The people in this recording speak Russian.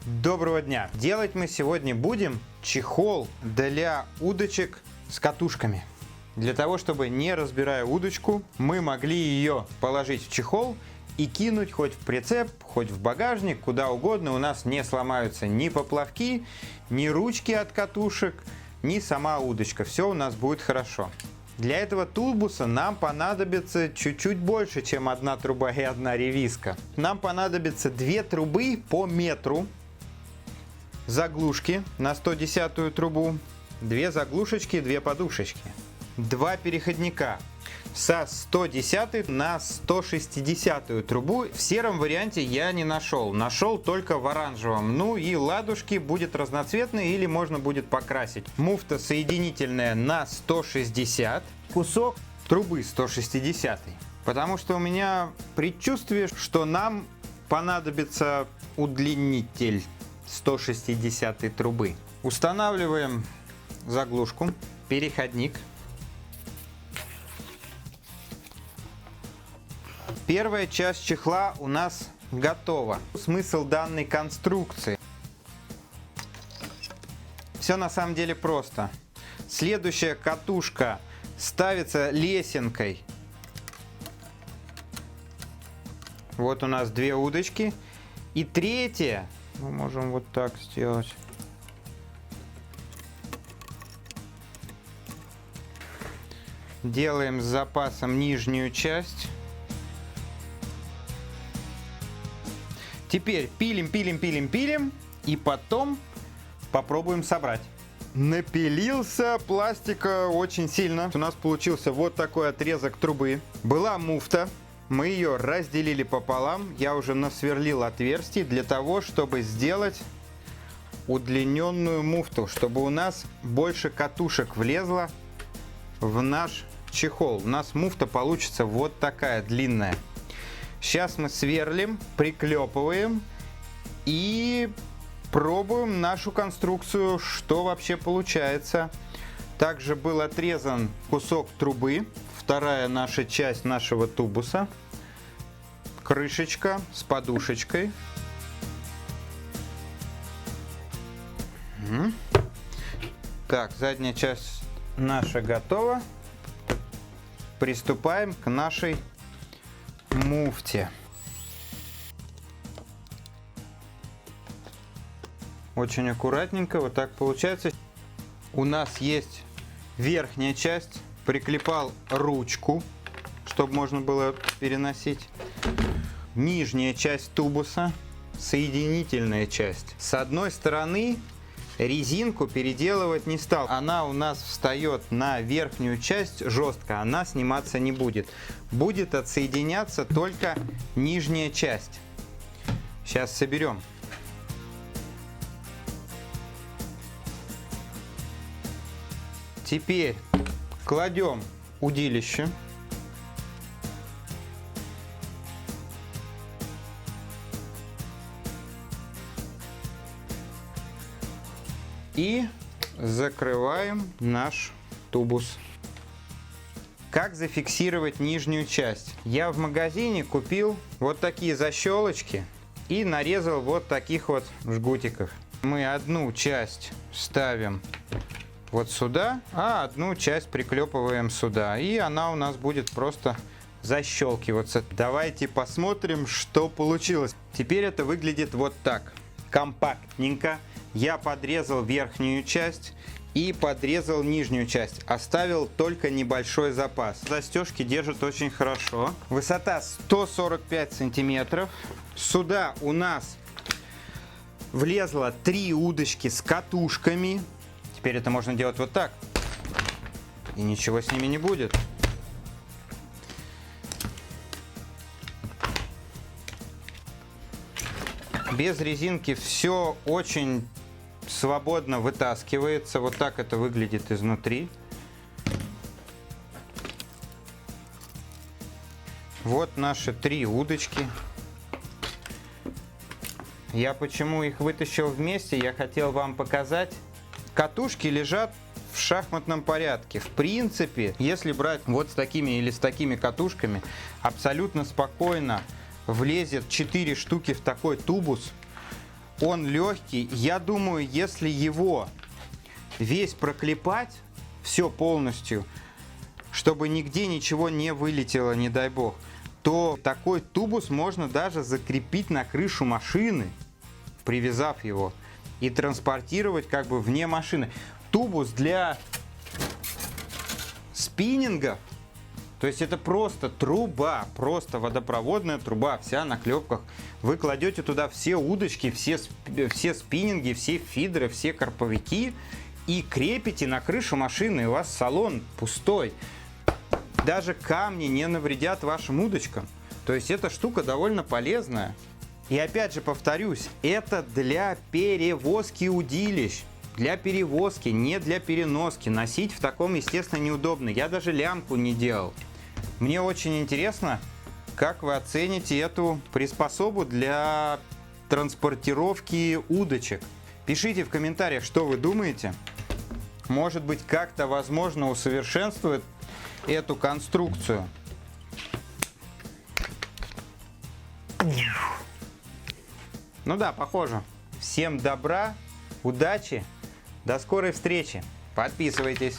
Доброго дня! Делать мы сегодня будем чехол для удочек с катушками. Для того, чтобы, не разбирая удочку, мы могли ее положить в чехол и кинуть хоть в прицеп, хоть в багажник, куда угодно. У нас не сломаются ни поплавки, ни ручки от катушек, ни сама удочка. Все у нас будет хорошо. Для этого тубуса нам понадобится чуть-чуть больше, чем одна труба и одна ревизка. Нам понадобится 2 трубы по метру, заглушки на 110-ю трубу, 2 заглушечки, 2 подушечки, 2 переходника со 110 на 160-ю трубу. В сером варианте я не нашел. Нашел только в оранжевом. Ну и ладушки будет разноцветные или можно будет покрасить. Муфта соединительная на 160. Кусок трубы 160. Потому что у меня предчувствие, что нам понадобится удлинитель 160 трубы. Устанавливаем заглушку, переходник. Первая часть чехла у нас готова. Смысл данной конструкции. Все на самом деле просто. Следующая катушка ставится лесенкой. Вот у нас 2 удочки. И третья, мы можем вот так сделать. Делаем с запасом нижнюю часть. Теперь пилим, пилим, пилим, пилим. И потом попробуем собрать. Напилился пластика очень сильно. У нас получился вот такой отрезок трубы. Была муфта. Мы ее разделили пополам. Я уже насверлил отверстий для того, чтобы сделать удлиненную муфту. Чтобы у нас больше катушек влезло в наш чехол. У нас муфта получится вот такая длинная. Сейчас мы сверлим, приклепываем и пробуем нашу конструкцию, что вообще получается. Также был отрезан кусок трубы, вторая наша часть нашего тубуса, крышечка с подушечкой. Так, задняя часть наша готова. Приступаем к нашей муфте. Очень аккуратненько, вот так получается. У нас есть верхняя часть, приклепал ручку, чтобы можно было переносить. Нижняя часть тубуса, соединительная часть. С одной стороны резинку переделывать не стал. Она у нас встает на верхнюю часть жестко, она сниматься не будет. Будет отсоединяться только нижняя часть. Сейчас соберем. Теперь кладем удилище. И закрываем наш тубус. Как зафиксировать нижнюю часть? Я в магазине купил вот такие защелочки и нарезал вот таких вот жгутиков. Мы одну часть ставим вот сюда, а одну часть приклепываем сюда. И она у нас будет просто защелкиваться. Давайте посмотрим, что получилось. Теперь это выглядит вот так. Компактненько. Я подрезал верхнюю часть и подрезал нижнюю часть. Оставил только небольшой запас. Застежки держат очень хорошо. Высота 145 сантиметров. Сюда у нас влезло 3 удочки с катушками. Теперь это можно делать вот так. И ничего с ними не будет. Без резинки все очень свободно вытаскивается. Вот так это выглядит изнутри. Вот наши 3 удочки. Я почему их вытащил вместе? Я хотел вам показать. Катушки лежат в шахматном порядке. В принципе, если брать вот с такими или с такими катушками, абсолютно спокойно влезет 4 штуки в такой тубус. Он легкий. Я думаю, если его весь проклепать, все полностью, чтобы нигде ничего не вылетело, не дай бог, то такой тубус можно даже закрепить на крышу машины, привязав его, и транспортировать как бы вне машины. Тубус для спиннингов, то есть это просто труба, просто водопроводная труба, вся на клепках. Вы кладете туда все удочки, все спиннинги, все фидеры, все карповики и крепите на крышу машины, и у вас салон пустой. Даже камни не навредят вашим удочкам. То есть эта штука довольно полезная. И опять же повторюсь, это для перевозки удилищ. Для перевозки, не для переноски. Носить в таком, естественно, неудобно. Я даже лямку не делал. Мне очень интересно, как вы оцените эту приспособу для транспортировки удочек. Пишите в комментариях, что вы думаете. Может быть, как-то, возможно, усовершенствует эту конструкцию. Ну да, похоже. Всем добра, удачи, до скорой встречи. Подписывайтесь.